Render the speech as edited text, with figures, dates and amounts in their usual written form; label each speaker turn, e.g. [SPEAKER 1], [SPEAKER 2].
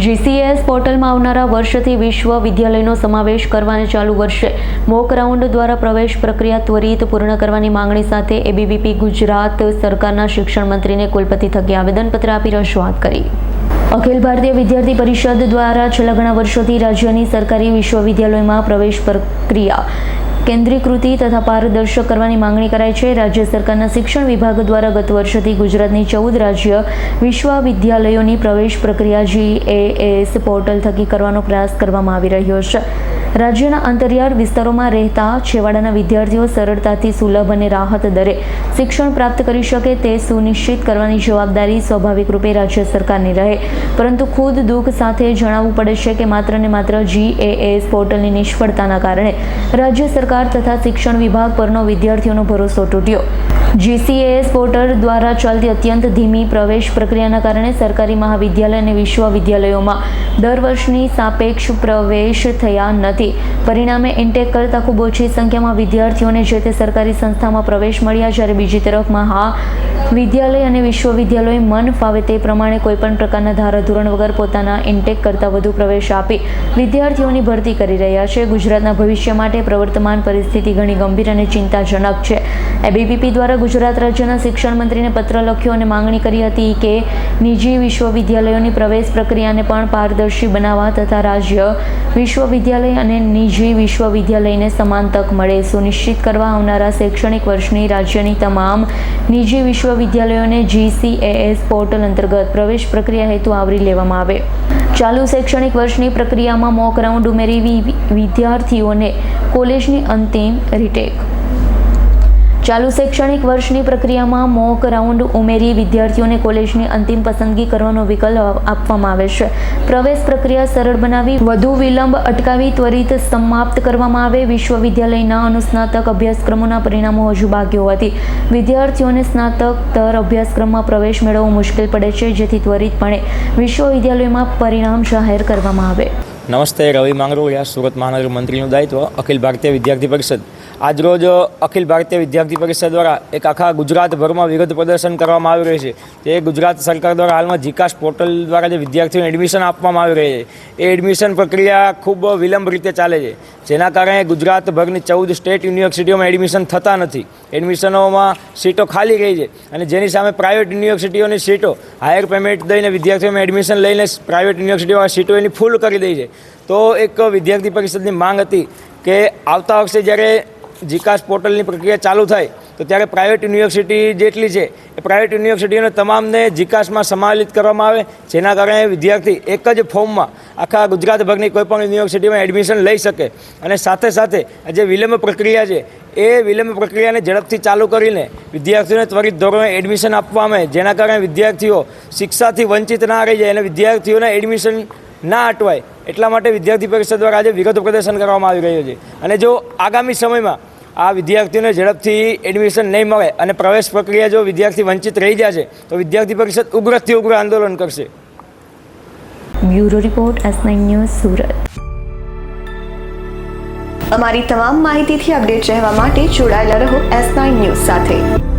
[SPEAKER 1] GCS પોર્ટલમાં આવનારા વર્ષથી વિશ્વવિદ્યાલયનો સમાવેશ કરવાને ચાલુ વર્ષે મોક રાઉન્ડ દ્વારા પ્રવેશ પ્રક્રિયા ત્વરિત પૂર્ણ કરવાની માંગણી સાથે ABVP ગુજરાત સરકારના શિક્ષણ મંત્રીને કુલપતિ થકી આવેદનપત્ર આપી રજૂઆત કરી। અખિલ ભારતીય વિદ્યાર્થી પરિષદ દ્વારા છેલ્લા ઘણા વર્ષોથી રાજ્યની સરકારી વિશ્વવિદ્યાલયોમાં પ્રવેશ પ્રક્રિયા કેન્દ્રીકૃતિ તથા પારદર્શક કરવાની માંગણી કરાઈ છે। રાજ્ય સરકારના શિક્ષણ વિભાગ દ્વારા ગત વર્ષથી ગુજરાતની 14 રાજ્ય વિશ્વવિદ્યાલયોની પ્રવેશ પ્રક્રિયા GAS પોર્ટલ થકી કરવાનો પ્રયાસ કરવામાં આવી રહ્યો છે। રાજ્યના અંતરિયાળ વિસ્તારોમાં રહેતા છેવાડાના વિદ્યાર્થીઓ સરળતાથી સુલભ અને રાહત દરે શિક્ષણ પ્રાપ્ત કરી શકે તે સુનિશ્ચિત કરવાની જવાબદારી સ્વાભાવિક રૂપે રાજ્ય સરકારની રહે, પરંતુ ખુદ દુઃખ સાથે જણાવવું પડે છે કે માત્ર ને માત્ર GAS પોર્ટલની નિષ્ફળતાના કારણે રાજ્ય સરકાર તથા શિક્ષણ વિભાગ પરનો વિદ્યાર્થીઓનો ભરોસો તૂટ્યો। GCAS પોર્ટલ દ્વારા ચાલતી અત્યંત ધીમી પ્રવેશ પ્રક્રિયાના કારણે સરકારી મહાવિદ્યાલય અને વિશ્વવિદ્યાલયોમાં દર વર્ષની સાપેક્ષ પ્રવેશ થયા નથી। પરિણામે ઇન્ટેક કરતાં ખૂબ ઓછી સંખ્યામાં વિદ્યાર્થીઓને જે તે સરકારી સંસ્થામાં પ્રવેશ મળ્યા, જ્યારે બીજી તરફ મહાવિદ્યાલય અને વિશ્વવિદ્યાલયોએ મન ફાવે તે પ્રમાણે કોઈપણ પ્રકારના ધારાધોરણ વગર પોતાના ઇન્ટેક કરતાં વધુ પ્રવેશ આપી વિદ્યાર્થીઓની ભરતી કરી રહ્યા છે। ગુજરાતના ભવિષ્ય માટે પ્રવર્તમાન પરિસ્થિતિ ઘણી ગંભીર અને ચિંતાજનક છે। ABVP દ્વારા ગુજરાત રાજ્યના શિક્ષણ મંત્રીને પત્ર લખ્યો અને માંગણી કરી હતી કે નિજી વિશ્વવિદ્યાલયોની પ્રવેશ પ્રક્રિયાને પણ પારદર્શી બનાવવા તથા રાજ્ય વિશ્વવિદ્યાલય અને નિજી વિશ્વવિદ્યાલયને સમાન તક મળે સુનિશ્ચિત કરવા આવનારા શૈક્ષણિક વર્ષની રાજ્યની તમામ નિજી વિશ્વવિદ્યાલયોને GCAS પોર્ટલ અંતર્ગત પ્રવેશ પ્રક્રિયા હેતુ આવરી લેવામાં આવે। ચાલુ શૈક્ષણિક વર્ષની પ્રક્રિયામાં મોક રાઉન્ડ ઉમેરી વિદ્યાર્થીઓને કોલેજની અંતિમ રીટેક ચાલુ શૈક્ષણિક વર્ષની પ્રક્રિયામાં મોક રાઉન્ડ ઉમેરી વિદ્યાર્થીઓને કોલેજની અંતિમ પસંદગી કરવાનો વિકલ્પ આપવામાં આવે છે। પ્રવેશ પ્રક્રિયા સરળ બનાવી વધુ વિલંબ અટકાવી ત્વરિત સમાપ્ત કરવામાં આવે। વિશ્વવિદ્યાલયના અનુસ્નાતક અભ્યાસક્રમોના પરિણામો હજુ બાકી હોવાથી વિદ્યાર્થીઓને સ્નાતકતર અભ્યાસક્રમમાં પ્રવેશ મેળવવો મુશ્કેલ પડે છે, જેથી ત્વરિતપણે વિશ્વવિદ્યાલયોમાં પરિણામ જાહેર કરવામાં આવે।
[SPEAKER 2] નમસ્તે, રવિ માંગરોળિયા, સુરત મહાનગર મંત્રીનું દાયિત્વ, અખિલ ભારતીય વિદ્યાર્થી પરિષદ। આજરોજ અખિલ ભારતીય વિદ્યાર્થી પરિષદ દ્વારા એક આખા ગુજરાતભરમાં વિરોધ પ્રદર્શન કરવામાં આવી રહ્યું છે। તે ગુજરાત સરકાર દ્વારા હાલમાં GCAS પોર્ટલ દ્વારા જે વિદ્યાર્થીઓને એડમિશન આપવામાં આવી રહી છે એ એડમિશન પ્રક્રિયા ખૂબ વિલંબ રીતે ચાલે છે, જેના કારણે ગુજરાતભરની 14 સ્ટેટ યુનિવર્સિટીઓમાં એડમિશન થતા નથી। એડમિશનોમાં સીટો ખાલી રહી છે અને જેની સામે પ્રાઇવેટ યુનિવર્સિટીઓની સીટો હાયર પેમેન્ટ દઈને વિદ્યાર્થીઓમાં એડમિશન લઈને પ્રાઇવેટ યુનિવર્સિટીઓમાં સીટો એની ફૂલ કરી દઈ છે। તો એક વિદ્યાર્થી પરિષદની માંગ હતી કે આવતા વર્ષે જ્યારે GCAS પોર્ટલની પ્રક્રિયા ચાલુ થાય તો ત્યારે પ્રાઇવેટ યુનિવર્સિટી જેટલી છે એ પ્રાઇવેટ યુનિવર્સિટીઓને તમામને GCASમાં સમાવેશ કરવામાં આવે, જેના કારણે વિદ્યાર્થી એક જ ફોર્મમાં આખા ગુજરાતભરની કોઈપણ યુનિવર્સિટીમાં એડમિશન લઈ શકે। અને સાથે સાથે જે વિલંબ પ્રક્રિયા છે એ વિલંબ પ્રક્રિયાને ઝડપથી ચાલુ કરીને વિદ્યાર્થીઓને ત્વરિત ધોરણે એડમિશન આપવામાં આવે, જેના કારણે વિદ્યાર્થીઓ શિક્ષાથી વંચિત ના રહી જાય અને વિદ્યાર્થીઓના એડમિશન ના અટવાય। એટલા માટે વિદ્યાર્થી પરિષદ દ્વારા આજે વિરોધ પ્રદર્શન કરવામાં આવી રહ્યું છે। અને જો આગામી સમયમાં આ વિદ્યાર્થીઓને ઝડપથી એડમિશન નહીં મળે અને પ્રવેશ પ્રક્રિયા જો વિદ્યાર્થી વંચિત રહી જશે તો વિદ્યાર્થી પરિષદ ઉગ્રથી ઉગ્ર આંદોલન કરશે।
[SPEAKER 1] Bureau report S9 news, Surat.
[SPEAKER 3] અમારી તમામ માહિતીથી અપડેટ રહેવા માટે જોડાયેલા રહો S9 ન્યૂઝ સાથે।